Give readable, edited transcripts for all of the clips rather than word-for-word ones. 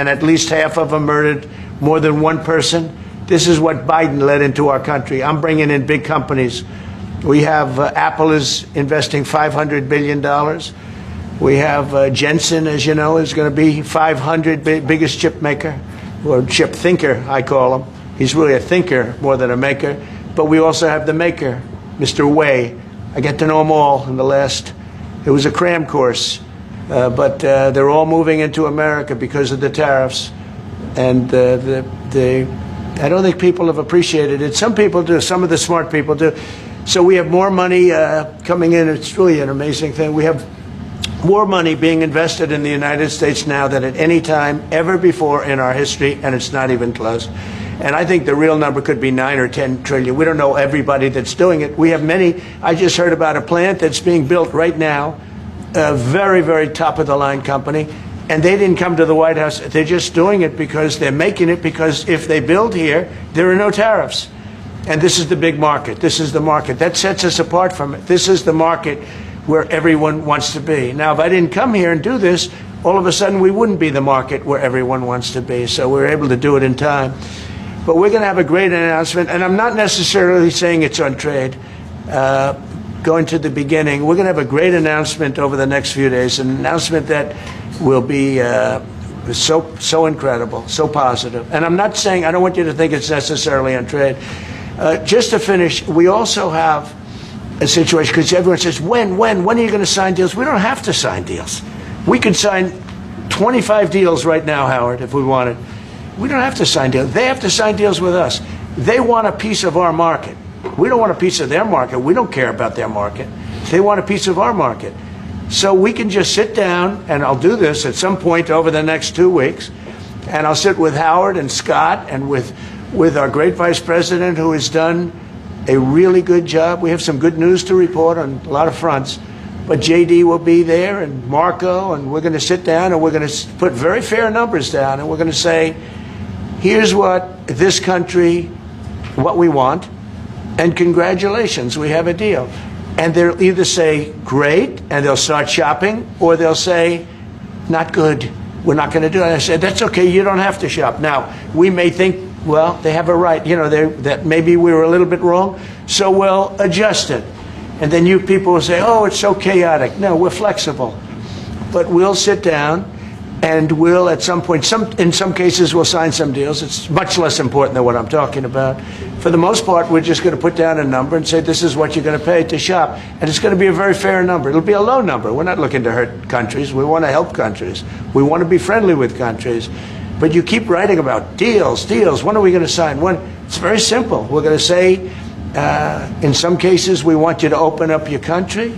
and at least half of them murdered more than one person. This is what Biden led into our country. I'm bringing in big companies. We have Apple is investing $500 billion. We have Jensen, as you know, is going to be 500 biggest chip maker, or chip thinker, I call him. He's really a thinker more than a maker. But we also have the maker, Mr. Wei. I get to know them all in the last, it was a cram course. But they're all moving into America because of the tariffs. And I don't think people have appreciated it. Some people do. Some of the smart people do. So we have more money coming in. It's really an amazing thing. We have more money being invested in the United States now than at any time ever before in our history, and it's not even close. And I think the real number could be 9 or 10 trillion. We don't know everybody that's doing it. We have many. I just heard about a plant that's being built right now, a very, very top-of-the-line company, and they didn't come to the White House. They're just doing it because they're making it because if they build here, there are no tariffs. And this is the big market. This is the market. That sets us apart from it. This is the market where everyone wants to be. Now, if I didn't come here and do this, all of a sudden we wouldn't be the market where everyone wants to be. So we're able to do it in time. But we're going to have a great announcement, and I'm not necessarily saying it's on trade. Going to the beginning, we're going to have a great announcement over the next few days, an announcement that will be so incredible, so positive. And I'm not saying, I don't want you to think it's necessarily on trade. Just to finish, we also have a situation, because everyone says, when are you going to sign deals? We don't have to sign deals. We could sign 25 deals right now, Howard, if we wanted. We don't have to sign deals. They have to sign deals with us. They want a piece of our market. We don't want a piece of their market. We don't care about their market. They want a piece of our market. So we can just sit down, and I'll do this at some point over the next 2 weeks, and I'll sit with Howard and Scott and with our great vice president, who has done a really good job. We have some good news to report on a lot of fronts. But JD will be there, and Marco, and we're going to sit down, and we're going to put very fair numbers down, and we're going to say, here's what this country, what we want, and congratulations, we have a deal. And they'll either say, great, and they'll start shopping, or they'll say, not good, we're not going to do it. And I said, that's okay, you don't have to shop. Now, we may think, well, they have a right, you know, that maybe we were a little bit wrong, so we'll adjust it. And then you people will say, oh, it's so chaotic. No, we're flexible. But we'll sit down, and we'll, at some point, in some cases, we'll sign some deals. It's much less important than what I'm talking about. For the most part, we're just going to put down a number and say, this is what you're going to pay to shop. And it's going to be a very fair number. It'll be a low number. We're not looking to hurt countries. We want to help countries. We want to be friendly with countries. But you keep writing about deals. When are we going to sign? When? It's very simple. We're going to say, in some cases, we want you to open up your country.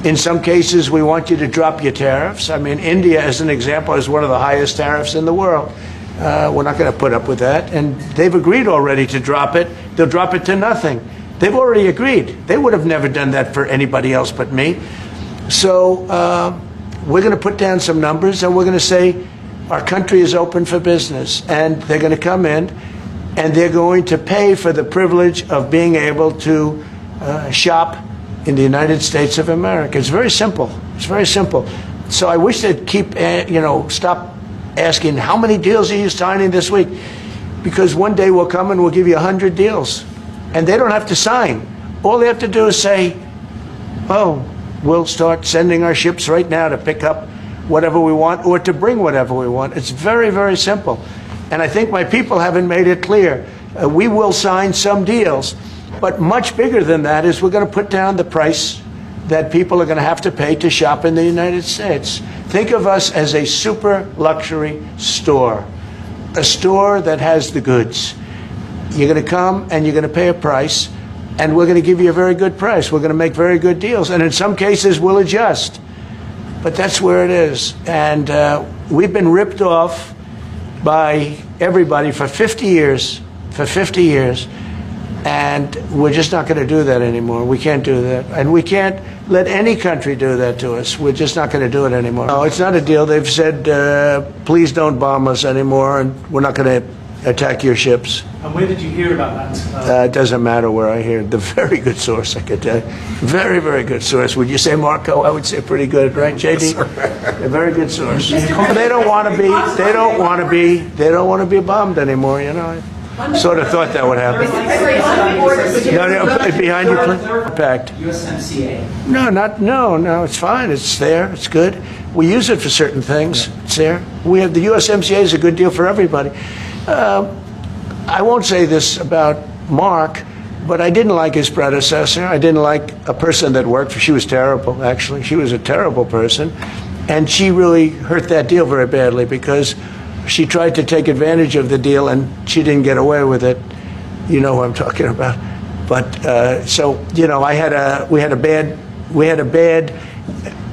In some cases, we want you to drop your tariffs. I mean, India, as an example, has one of the highest tariffs in the world. We're not going to put up with that. And they've agreed already to drop it. They'll drop it to nothing. They've already agreed. They would have never done that for anybody else but me. So we're going to put down some numbers, and we're going to say our country is open for business. And they're going to come in, and they're going to pay for the privilege of being able to shop in the United States of America. It's very simple. It's very simple. So I wish they'd keep, stop asking, how many deals are you signing this week? Because one day we'll come and we'll give you 100 deals. And they don't have to sign. All they have to do is say, oh, we'll start sending our ships right now to pick up whatever we want or to bring whatever we want. It's very, very simple. And I think my people haven't made it clear. We will sign some deals. But much bigger than that is we're going to put down the price that people are going to have to pay to shop in the United States. Think of us as a super luxury store, a store that has the goods. You're going to come and you're going to pay a price, and we're going to give you a very good price. We're going to make very good deals, and in some cases we'll adjust. But that's where it is. And we've been ripped off by everybody for 50 years. And we're just not going to do that anymore. We can't do that. And we can't let any country do that to us. We're just not going to do it anymore. No, it's not a deal. They've said, please don't bomb us anymore, and we're not going to attack your ships. And where did you hear about that? It doesn't matter where I hear it. The very good source, I could tell you. Very, very good source. Would you say Marco? I would say pretty good, right, JD? A very good source. They don't want to be. They don't want to be. They don't want to be bombed anymore. You know. I sort of thought that would happen. No, behind you, please. Packed. USMCA. No. It's fine. It's there. It's good. We use it for certain things. It's there. We have the USMCA is a good deal for everybody. I won't say this about Mark, but I didn't like his predecessor. I didn't like a person that worked for. She was terrible, actually. She was a terrible person, and she really hurt that deal very badly because she tried to take advantage of the deal and she didn't get away with it. You know who I'm talking about. But so you know, we had a bad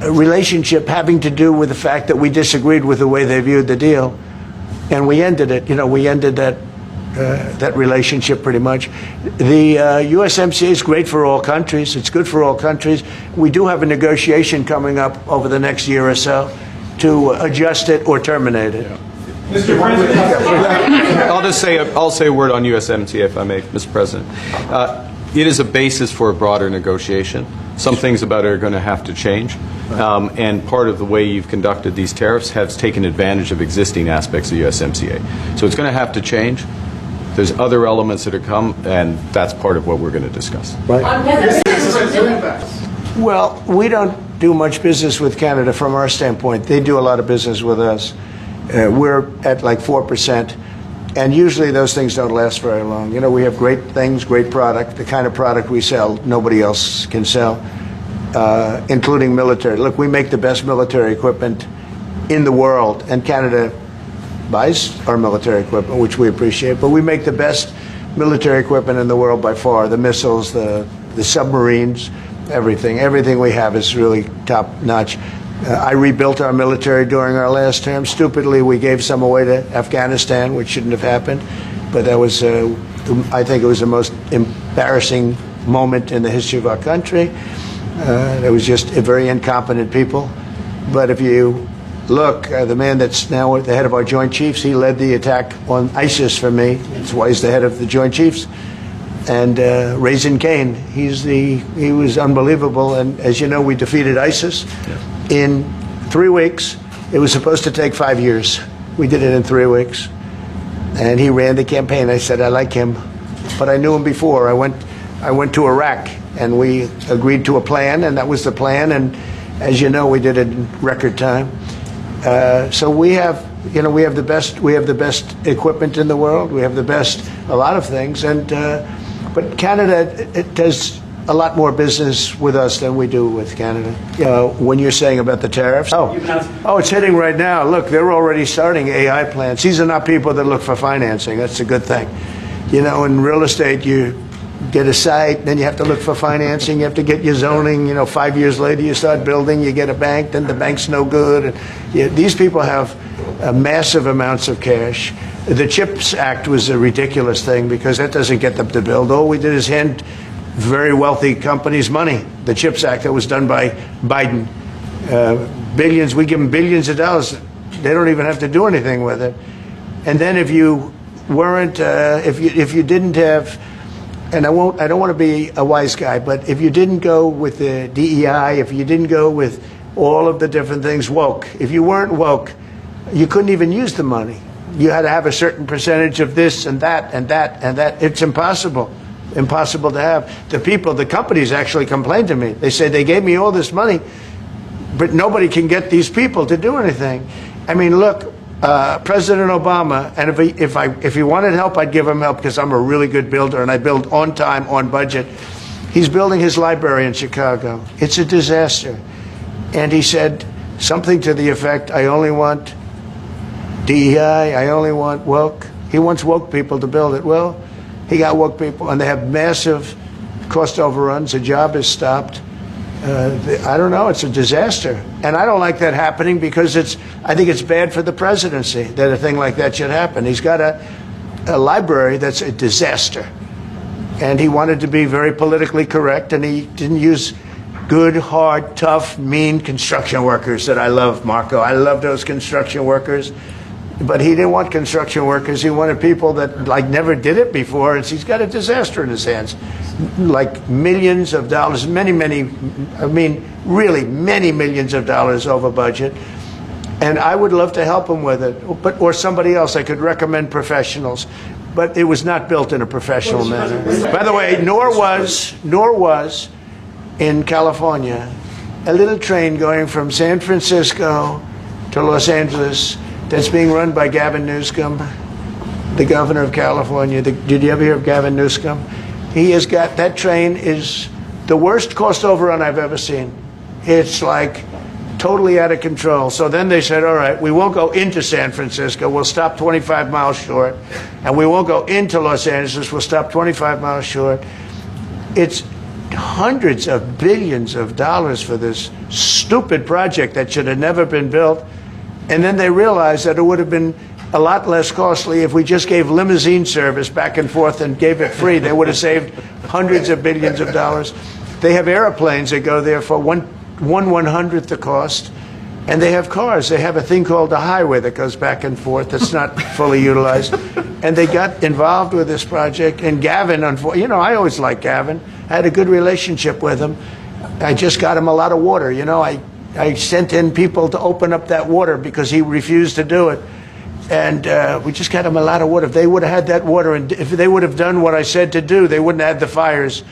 relationship having to do with the fact that we disagreed with the way they viewed the deal, and we ended it. You know, we ended that relationship pretty much. The USMCA is great for all countries. It's good for all countries. We do have a negotiation coming up over the next year or so to adjust it or terminate it. Yeah. Mr. President, I'll say a word on USMCA, if I may, Mr. President. It is a basis for a broader negotiation. Some things about it are going to have to change, and part of the way you've conducted these tariffs has taken advantage of existing aspects of USMCA. So it's going to have to change. There's other elements that are come, and that's part of what we're going to discuss. Right. Well, we don't do much business with Canada from our standpoint. They do a lot of business with us. We're at like 4%, and usually those things don't last very long. You know, we have great things, great product. The kind of product we sell, nobody else can sell, including military. Look, we make the best military equipment in the world, and Canada buys our military equipment, which we appreciate, but we make the best military equipment in the world by far. The missiles, the submarines, everything we have is really top notch. I rebuilt our military during our last term. Stupidly, we gave some away to Afghanistan, which shouldn't have happened, but that was I think it was the most embarrassing moment in the history of our country. There was just very incompetent people. But if you look, the man that's now the head of our Joint Chiefs, he led the attack on ISIS for me. That's why he's the head of the Joint Chiefs. And Raisin Kane, he was unbelievable. And as you know, we defeated ISIS in 3 weeks. It was supposed to take 5 years. We did it in 3 weeks. And he ran the campaign. I said, I like him. But I knew him before. I went to Iraq, and we agreed to a plan, and that was the plan. And as you know, we did it in record time. So we have the best equipment in the world. We have the best, a lot of things. And but Canada, it does a lot more business with us than we do with Canada. When you're saying about the tariffs, it's hitting right now. Look, they're already starting AI plants. These are not people that look for financing. That's a good thing. You know, in real estate, you get a site, then you have to look for financing. You have to get your zoning. You know, 5 years later, you start building. You get a bank, then the bank's no good. And these people have massive amounts of cash. The CHIPS Act was a ridiculous thing because that doesn't get them to build. All we did is hand very wealthy companies money. The CHIPS Act that was done by Biden, billions. We give them billions of dollars. They don't even have to do anything with it. And then if you weren't, if you didn't have, and I don't want to be a wise guy, but if you didn't go with the DEI, if you didn't go with all of the different things woke, if you weren't woke, you couldn't even use the money. You had to have a certain percentage of this and that and that and that. It's impossible to have. The companies actually complained to me. They say they gave me all this money, but nobody can get these people to do anything. I mean, look, President Obama, and if he wanted help, I'd give him help because I'm a really good builder and I build on time, on budget. He's building his library in Chicago. It's a disaster. And he said something to the effect, I only want DEI, I only want woke. He wants woke people to build it. Well, he got woke people, and they have massive cost overruns. The job is stopped. I don't know. It's a disaster. And I don't like that happening because I think it's bad for the presidency that a thing like that should happen. He's got a library that's a disaster. And he wanted to be very politically correct, and he didn't use good, hard, tough, mean construction workers that I love, Marco. I love those construction workers. But he didn't want construction workers. He wanted people that like never did it before. And he's got a disaster in his hands, like millions of dollars, really many millions of dollars over budget. And I would love to help him with it, or somebody else. I could recommend professionals, but it was not built in a professional manner. By the way, nor was in California a little train going from San Francisco to Los Angeles that's being run by Gavin Newsom, the governor of California. Did you ever hear of Gavin Newsom? He has got, that train is the worst cost overrun I've ever seen. It's like totally out of control. So then they said, all right, we won't go into San Francisco. We'll stop 25 miles short. And we won't go into Los Angeles. We'll stop 25 miles short. It's hundreds of billions of dollars for this stupid project that should have never been built. And then they realized that it would have been a lot less costly if we just gave limousine service back and forth and gave it free. They would have saved hundreds of billions of dollars. They have airplanes that go there for one 1/100th the cost, and they have cars. They have a thing called a highway that goes back and forth that's not fully utilized. And they got involved with this project. And Gavin, you know, I always liked Gavin. I had a good relationship with him. I just got him a lot of water. You know, I sent in people to open up that water because he refused to do it. And we just got him a lot of water. If they would have had that water, and if they would have done what I said to do, they wouldn't have had the fires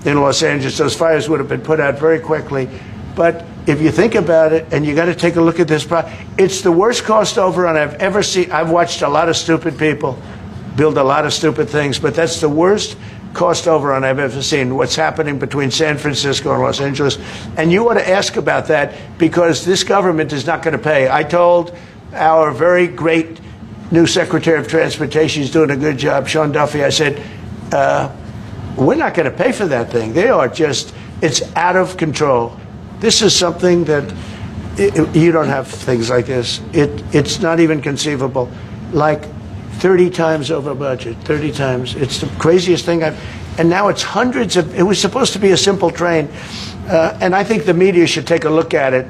in Los Angeles. Those fires would have been put out very quickly. But if you think about it, and you got to take a look at this project, it's the worst cost overrun I've ever seen. I've watched a lot of stupid people build a lot of stupid things, but that's the worst cost overrun I've ever seen, what's happening between San Francisco and Los Angeles. And you ought to ask about that, because this government is not going to pay. I told our very great new Secretary of Transportation, he's doing a good job, Sean Duffy, I said, we're not going to pay for that thing. They are just, it's out of control. This is something that you don't have things like this. It's not even conceivable. Like 30 times over budget, 30 times. It's the craziest thing and now it's hundreds of, it was supposed to be a simple train. And I think the media should take a look at it.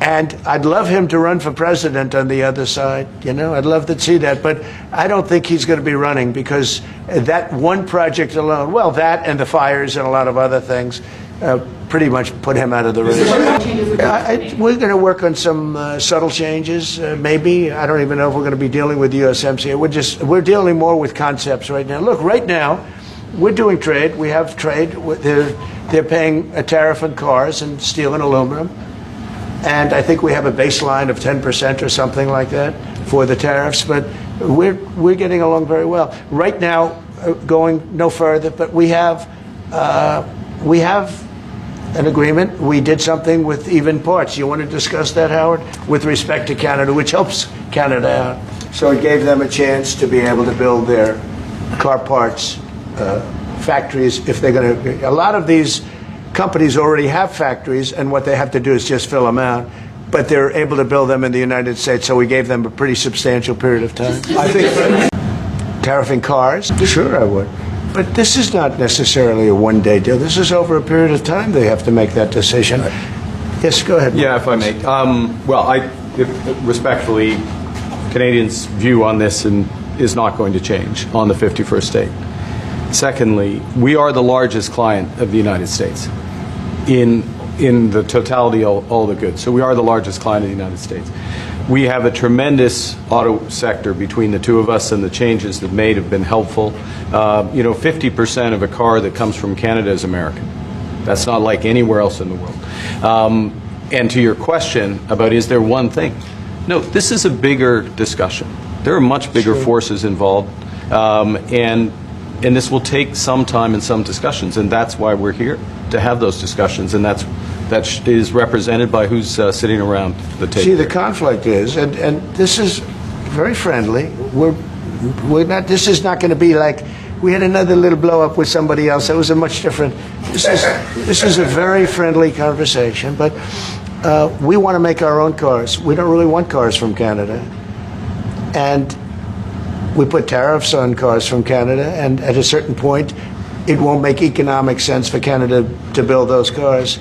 And I'd love him to run for president on the other side. You know, I'd love to see that. But I don't think he's going to be running, because that one project alone, well, that and the fires and a lot of other things, pretty much put him out of the race. We're going to work on some subtle changes, maybe. I don't even know if we're going to be dealing with USMCA. We're dealing more with concepts right now. Look, right now, we're doing trade. We have trade. They're paying a tariff on cars and steel and aluminum. And I think we have a baseline of 10% or something like that for the tariffs. But we're getting along very well. Right now, going no further, but we have an agreement. We did something with even parts. You want to discuss that, Howard, with respect to Canada, which helps Canada out. So it gave them a chance to be able to build their car parts factories. If they're going to, a lot of these companies already have factories, and what they have to do is just fill them out. But they're able to build them in the United States, so we gave them a pretty substantial period of time. I think tariffing cars, sure I would. But this is not necessarily a one-day deal. This is over a period of time they have to make that decision. Yes, go ahead. Yeah, if I may. Respectfully, Canadians' view on this is not going to change on the 51st state. Secondly, we are the largest client of the United States in the totality of all the goods. So we are the largest client of the United States. We have a tremendous auto sector between the two of us, and the changes that made have been helpful. 50% of a car that comes from Canada is American. That's not like anywhere else in the world. And to your question about is there one thing? No, this is a bigger discussion. There are much bigger forces involved, and this will take some time and some discussions, and that's why we're here, to have those discussions, and that is represented by who's sitting around the table. See, the conflict is, and this is very friendly. We're not. This is not going to be like we had another little blow up with somebody else. That was a much different. This is a very friendly conversation, but we want to make our own cars. We don't really want cars from Canada, and we put tariffs on cars from Canada, and at a certain point, it won't make economic sense for Canada to build those cars.